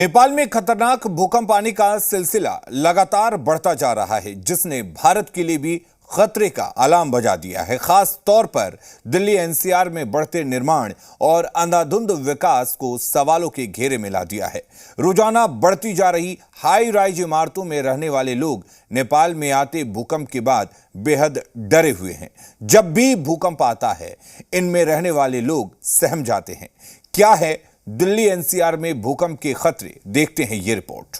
नेपाल में खतरनाक भूकंप आने का सिलसिला लगातार बढ़ता जा रहा है, जिसने भारत के लिए भी खतरे का अलार्म बजा दिया है। खास तौर पर दिल्ली एनसीआर में बढ़ते निर्माण और अंधाधुंध विकास को सवालों के घेरे में ला दिया है। रोजाना बढ़ती जा रही हाई राइज इमारतों में रहने वाले लोग नेपाल में आते भूकंप के बाद बेहद डरे हुए हैं। जब भी भूकंप आता है, इनमें रहने वाले लोग सहम जाते हैं। क्या है दिल्ली एनसीआर में भूकंप के खतरे, देखते हैं ये रिपोर्ट।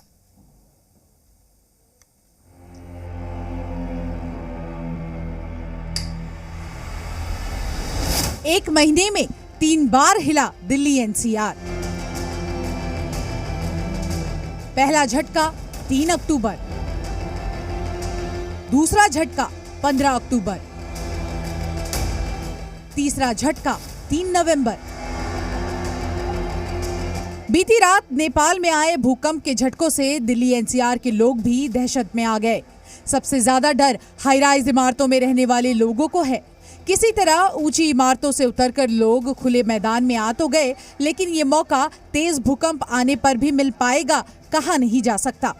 एक महीने में 3 बार हिला दिल्ली एनसीआर। पहला झटका 3 अक्टूबर, दूसरा झटका 15 अक्टूबर, तीसरा झटका 3 नवंबर। बीती रात नेपाल में आए भूकंप के झटकों से दिल्ली एनसीआर के लोग भी दहशत में आ गए। सबसे ज्यादा डर हाई राइज इमारतों में रहने वाले लोगों को है। किसी तरह ऊंची इमारतों से उतरकर लोग खुले मैदान में आ तो गए, लेकिन ये मौका तेज भूकंप आने पर भी मिल पाएगा, कहा नहीं जा सकता।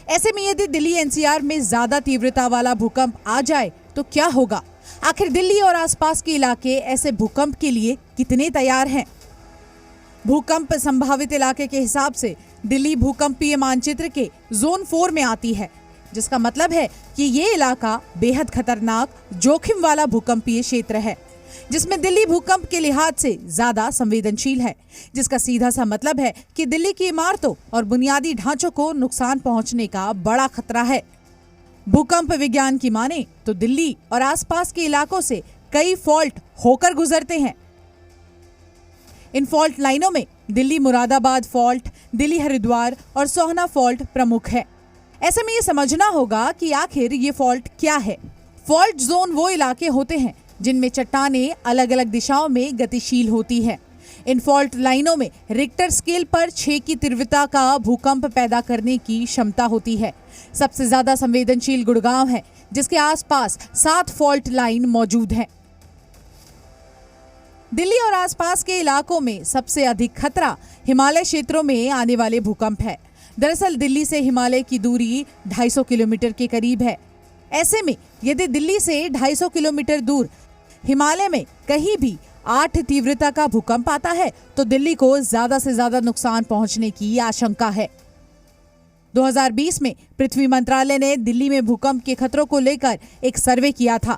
ऐसे में यदि दिल्ली एनसीआर में ज्यादा तीव्रता वाला भूकंप आ जाए तो क्या होगा? आखिर दिल्ली और आसपास के इलाके ऐसे भूकंप के लिए कितने तैयार हैं? भूकंप संभावित इलाके के हिसाब से दिल्ली भूकंपीय मानचित्र के जोन 4 में आती है, जिसका मतलब है कि ये इलाका बेहद खतरनाक जोखिम वाला भूकंपीय क्षेत्र है, जिसमें दिल्ली भूकंप के लिहाज से ज्यादा संवेदनशील है, जिसका सीधा सा मतलब है कि दिल्ली की इमारतों और बुनियादी ढांचों को नुकसान पहुंचने का बड़ा खतरा है। भूकंप विज्ञान की माने तो दिल्ली और आसपास के इलाकों से कई फॉल्ट होकर गुजरते हैं। इन फॉल्ट लाइनों में दिल्ली मुरादाबाद फॉल्ट, दिल्ली हरिद्वार और सोहना फॉल्ट प्रमुख है। ऐसे में ये समझना होगा कि आखिर ये फॉल्ट क्या है। फॉल्ट जोन वो इलाके होते हैं जिनमें चट्टानें अलग अलग दिशाओं में गतिशील होती हैं। इन फॉल्ट लाइनों में रिक्टर स्केल पर 6 की तीव्रता का भूकंप पैदा करने की क्षमता होती है। सबसे ज्यादा संवेदनशील गुड़गांव है, जिसके आसपास 7 फॉल्ट लाइन मौजूद हैं। दिल्ली और आसपास के इलाकों में सबसे अधिक खतरा हिमालय क्षेत्रों में आने वाले भूकंप है। दरअसल दिल्ली से हिमालय की दूरी 250 किलोमीटर के करीब है। ऐसे में यदि दिल्ली से 250 किलोमीटर दूर हिमालय में कहीं भी 8 तीव्रता का भूकंप आता है तो दिल्ली को ज्यादा से ज्यादा नुकसान पहुंचने की आशंका है। 2020 में पृथ्वी मंत्रालय ने दिल्ली में भूकंप के खतरों को लेकर एक सर्वे किया था।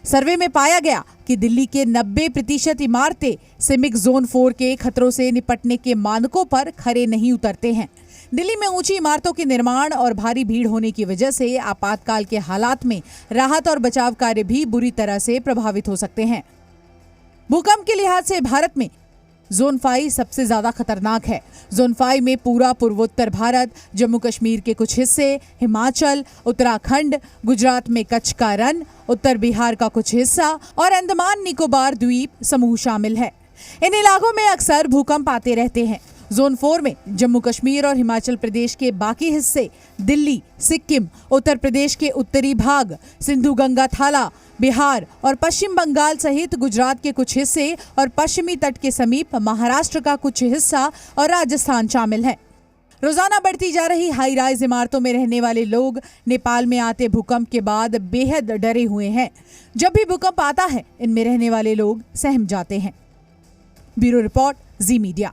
सर्वे में पाया गया कि दिल्ली के 90% इमारतें सिमिक जोन 4 के खतरों से निपटने के मानकों पर खरे नहीं उतरते हैं। दिल्ली में ऊंची इमारतों के निर्माण और भारी भीड़ होने की वजह से आपातकाल के हालात में राहत और बचाव कार्य भी बुरी तरह से प्रभावित हो सकते हैं। भूकंप के लिहाज से भारत में जोन 5 सबसे ज्यादा खतरनाक है। जोन 5 में पूरा पूर्वोत्तर भारत, जम्मू कश्मीर के कुछ हिस्से, हिमाचल, उत्तराखंड, गुजरात में कच्छ का रण, उत्तर बिहार का कुछ हिस्सा और अंडमान निकोबार द्वीप समूह शामिल है। इन इलाकों में अक्सर भूकंप आते रहते हैं। जोन 4 में जम्मू कश्मीर और हिमाचल प्रदेश के बाकी हिस्से, दिल्ली, सिक्किम, उत्तर प्रदेश के उत्तरी भाग, सिंधु गंगा थाला, बिहार और पश्चिम बंगाल सहित गुजरात के कुछ हिस्से और पश्चिमी तट के समीप महाराष्ट्र का कुछ हिस्सा और राजस्थान शामिल है। रोजाना बढ़ती जा रही हाई राइज इमारतों में रहने वाले लोग नेपाल में आते भूकंप के बाद बेहद डरे हुए हैं। जब भी भूकंप आता है, इनमें रहने वाले लोग सहम जाते हैं। ब्यूरो रिपोर्ट, जी मीडिया।